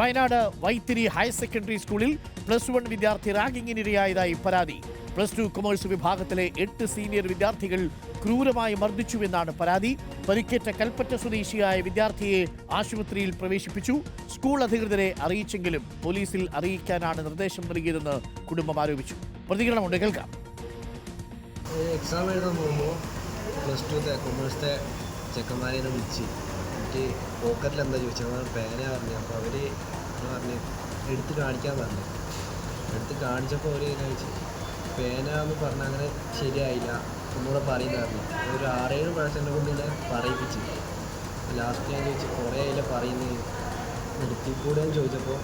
Wayanad Vythiri higher secondary സ്കൂളിൽ +1 വിദ്യാർത്ഥി റാഗിങ്ങിനിരയായതായി പരാതി. +2 കൊമേഴ്സ് വിഭാഗത്തിലെ 8 സീനിയർ വിദ്യാർത്ഥികൾ ക്രൂരമായി മർദ്ദിച്ചുവെന്നാണ് പരാതി. പരിക്കേറ്റ കൽപ്പറ്റ സ്വദേശിയായ വിദ്യാർത്ഥിയെ ആശുപത്രിയിൽ പ്രവേശിപ്പിച്ചു. സ്കൂൾ അധികൃതരെ അറിയിച്ചെങ്കിലും പോലീസിൽ അറിയിക്കാനാണ് നിർദ്ദേശം നൽകിയതെന്ന് കുടുംബം ആരോപിച്ചു. പ്രതികരണമുണ്ട്, കേൾക്കാം. എക്സാം എഴുതാൻ പോകുമ്പോൾ +2 കൊമേഴ്സിലെ ചെക്കന്മാരെ വിളിച്ച് എന്നിട്ട് പോക്കറ്റിൽ എന്താ ചോദിച്ചാൽ പേന പറഞ്ഞു. അപ്പോൾ അവർ പറഞ്ഞ് എടുത്ത് കാണിക്കാൻ പറഞ്ഞു. എടുത്ത് കാണിച്ചപ്പോൾ അവർ ചോദിച്ചു പേന എന്ന് പറഞ്ഞാൽ അങ്ങനെ ശരിയായില്ല, ഒന്നുകൂടെ പറയുന്നതായിരുന്നു. ഒരു 6-7 പ്രാവശ്യം കൊണ്ട് തന്നെ പറയിപ്പിച്ച്. ലാസ്റ്റ് ഞാൻ ചോദിച്ചു കുറേ അതിൽ പറയുന്നത് നിർത്തിക്കൂടെന്ന് ചോദിച്ചപ്പോൾ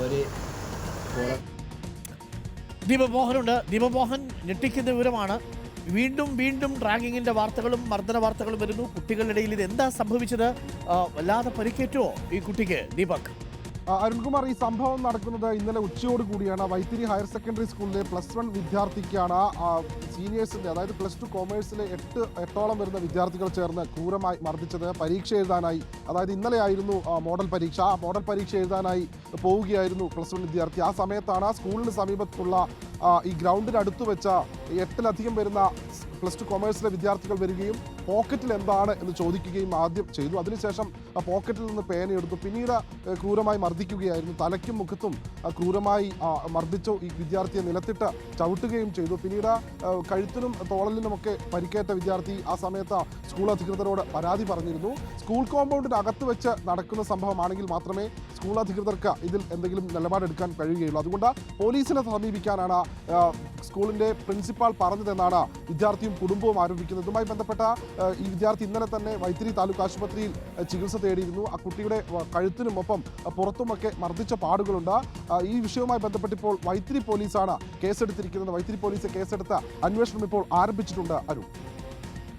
ഒരു ദീപമോഹനുണ്ട്. ദീപമോഹൻ, ഞെട്ടിക്കുന്ന വിവരമാണ്. വീണ്ടും റാഗിങ്ങിന്റെ വാർത്തകളും മർദ്ദന വാർത്തകളും വരുന്നു. കുട്ടികളുടെ ഇടയിൽ ഇത് എന്താ സംഭവിച്ചത്? വല്ലാതെ പരിക്കേറ്റോ ഈ കുട്ടിക്ക്? ദീപക്. അരുൺകുമാർ, ഈ സംഭവം നടക്കുന്നത് ഇന്നലെ ഉച്ചയോട് കൂടിയാണ്. വൈത്തിരി ഹയർ സെക്കൻഡറി സ്കൂളിലെ +1 വിദ്യാർത്ഥിക്കാണ് സീനിയേഴ്സിൻ്റെ, അതായത് +2 കൊമേഴ്സിലെ 8ഓളം വരുന്ന വിദ്യാർത്ഥികൾ ചേർന്ന് ക്രൂരമായി മർദ്ദിച്ചത്. പരീക്ഷ എഴുതാനായി, അതായത് ഇന്നലെ ആയിരുന്നു മോഡൽ പരീക്ഷ. ആ മോഡൽ പരീക്ഷ എഴുതാനായി പോവുകയായിരുന്നു +1 വിദ്യാർത്ഥി. ആ സമയത്താണ് സ്കൂളിന് സമീപത്തുള്ള ഈ ഗ്രൗണ്ടിനടുത്ത് വെച്ച 8ലധികം വരുന്ന +2 കൊമേഴ്സിലെ വിദ്യാർത്ഥികൾ വരികയും പോക്കറ്റിൽ എന്താണ് എന്ന് ചോദിക്കുകയും ആദ്യം ചെയ്തു. അതിനുശേഷം പോക്കറ്റിൽ നിന്ന് പേനയെടുത്തു. പിന്നീട് ക്രൂരമായി മർദ്ദിക്കുകയായിരുന്നു. തലയ്ക്കും മുഖത്തും ക്രൂരമായി മർദ്ദിച്ചു. ഈ വിദ്യാർത്ഥിയെ നിലത്തിട്ട് ചവിട്ടുകയും ചെയ്തു. പിന്നീട് കഴുത്തിനും തോളലിനുമൊക്കെ പരിക്കേറ്റ വിദ്യാർത്ഥി ആ സമയത്ത് സ്കൂൾ അധികൃതരോട് പരാതി പറഞ്ഞിരുന്നു. സ്കൂൾ കോമ്പൗണ്ടിനകത്ത് വെച്ച് നടക്കുന്ന സംഭവമാണെങ്കിൽ മാത്രമേ സ്കൂൾ അധികൃതർക്ക് ഇതിൽ എന്തെങ്കിലും നിലപാടെടുക്കാൻ കഴിയുകയുള്ളൂ. അതുകൊണ്ട് പോലീസിനെ സമീപിക്കാനാണ് സ്കൂളിൻ്റെ പ്രിൻസിപ്പാൾ പറഞ്ഞതെന്നാണ് വിദ്യാർത്ഥിയും കുടുംബവും ആരോപിക്കുന്നത്. ഇതുമായി ബന്ധപ്പെട്ട ഈ വിദ്യാർത്ഥി ഇന്നലെ തന്നെ വൈത്തിരി താലൂക്ക് ആശുപത്രിയിൽ ചികിത്സ തേടിയിരുന്നു. ആ കുട്ടിയുടെ കഴുത്തിനുമൊപ്പം പുറത്തുമൊക്കെ മർദ്ദിച്ച പാടുകളുണ്ട്. ഈ വിഷയവുമായി ബന്ധപ്പെട്ടിപ്പോൾ വൈത്തിരി പോലീസാണ് കേസെടുത്തിരിക്കുന്നത്. വൈത്തിരി പോലീസ് കേസെടുത്ത അന്വേഷണം ഇപ്പോൾ ആരംഭിച്ചിട്ടുണ്ട്. അരുൺ,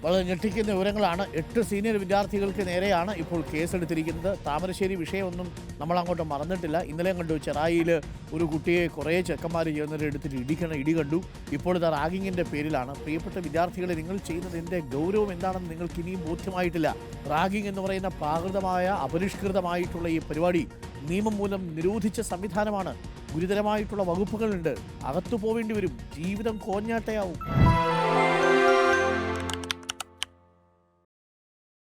വളരെ ഞെട്ടിക്കുന്ന വിവരങ്ങളാണ്. 8 സീനിയർ വിദ്യാർത്ഥികൾക്ക് നേരെയാണ് ഇപ്പോൾ കേസെടുത്തിരിക്കുന്നത്. താമരശ്ശേരി വിഷയമൊന്നും നമ്മൾ അങ്ങോട്ട് മറന്നിട്ടില്ല. ഇന്നലെ കണ്ടു ചെറായിയിൽ ഒരു കുട്ടിയെ കുറേ ചെക്കന്മാർ ചേർന്നിട്ട് എടുത്തിട്ട് ഇടി കണ്ടു. ഇപ്പോൾ ഇത് റാഗിങ്ങിൻ്റെ പേരിലാണ്. പ്രിയപ്പെട്ട വിദ്യാർത്ഥികളെ, നിങ്ങൾ ചെയ്യുന്നതിൻ്റെ ഗൗരവം എന്താണെന്ന് നിങ്ങൾക്ക് ഇനിയും ബോധ്യമായിട്ടില്ല. റാഗിങ് എന്ന് പറയുന്ന പ്രാകൃതമായ അപരിഷ്കൃതമായിട്ടുള്ള ഈ പരിപാടി നിയമം മൂലം നിരോധിച്ച സംവിധാനമാണ്. ഗുരുതരമായിട്ടുള്ള വകുപ്പുകളുണ്ട്. അകത്തു പോവേണ്ടി വരും. ജീവിതം കോഞ്ഞാട്ടയാവും.